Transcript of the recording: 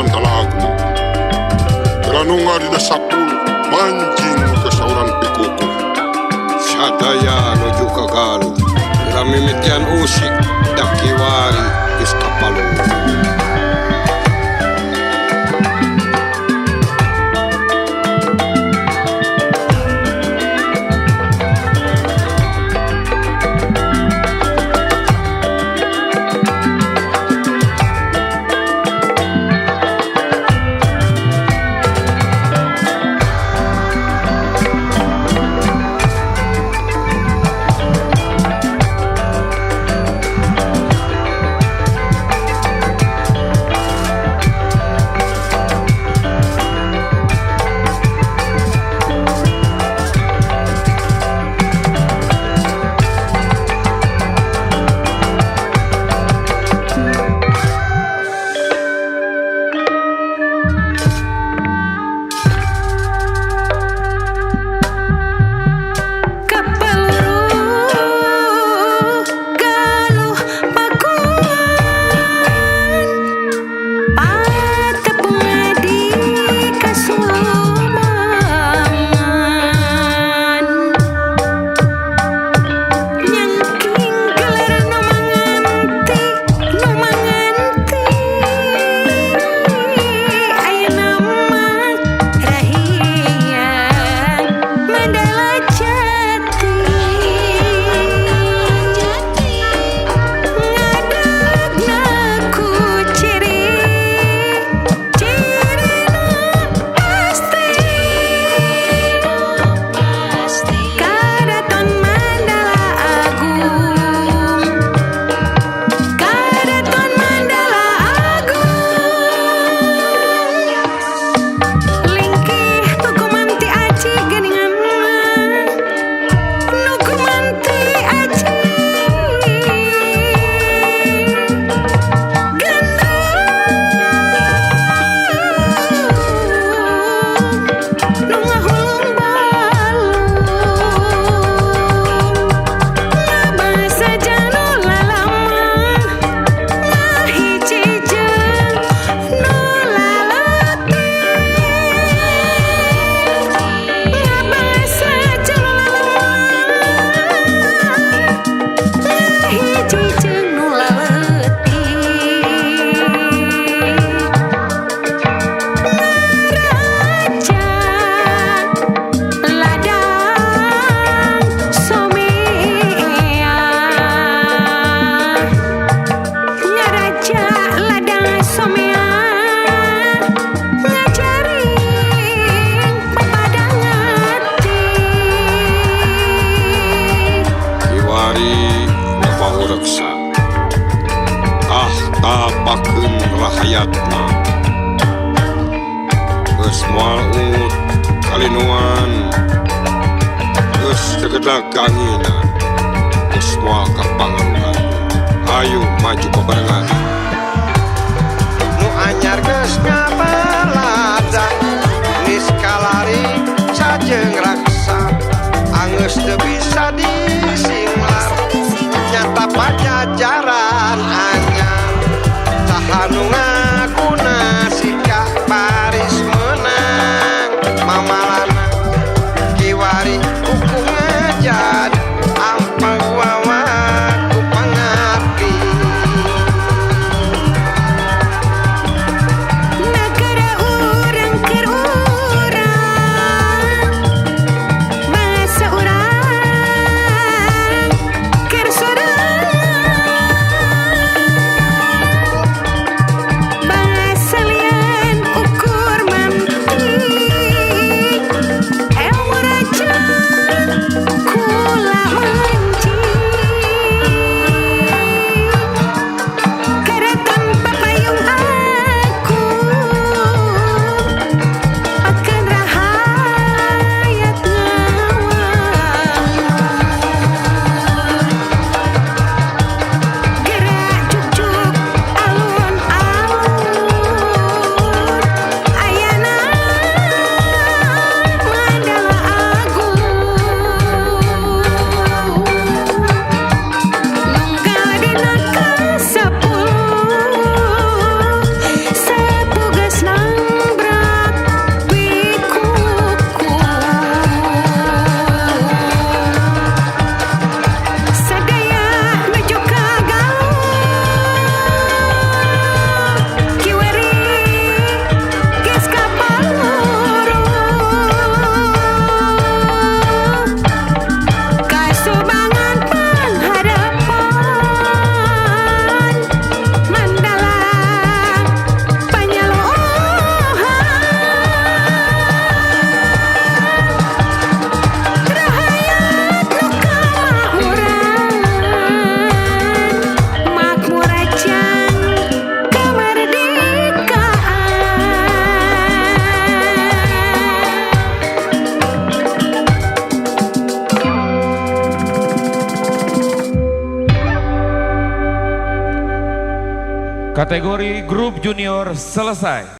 seorang talagu. Ranunga di dasakul mancing ke seorang pikuku. Sadaya nuju ka galu. Mimitian usik dakiwari iskapalu. tapakeun rahayatna geus moal ut kalinuan geus tegedlag kangina geus moal ka pangaruhan ayo maju bebarengan nu anyar geus ngabaladang geus kalari sajeng raksa angeus teu bisa disinglar nyata pajajaran anyar tahanu ngaguna sikah baris menang mamalana kiwari kuku ngajad ampang wawa ku pangabdi negara urang keur urang bangsa urang keur sorangan Kategori grup junior selesai.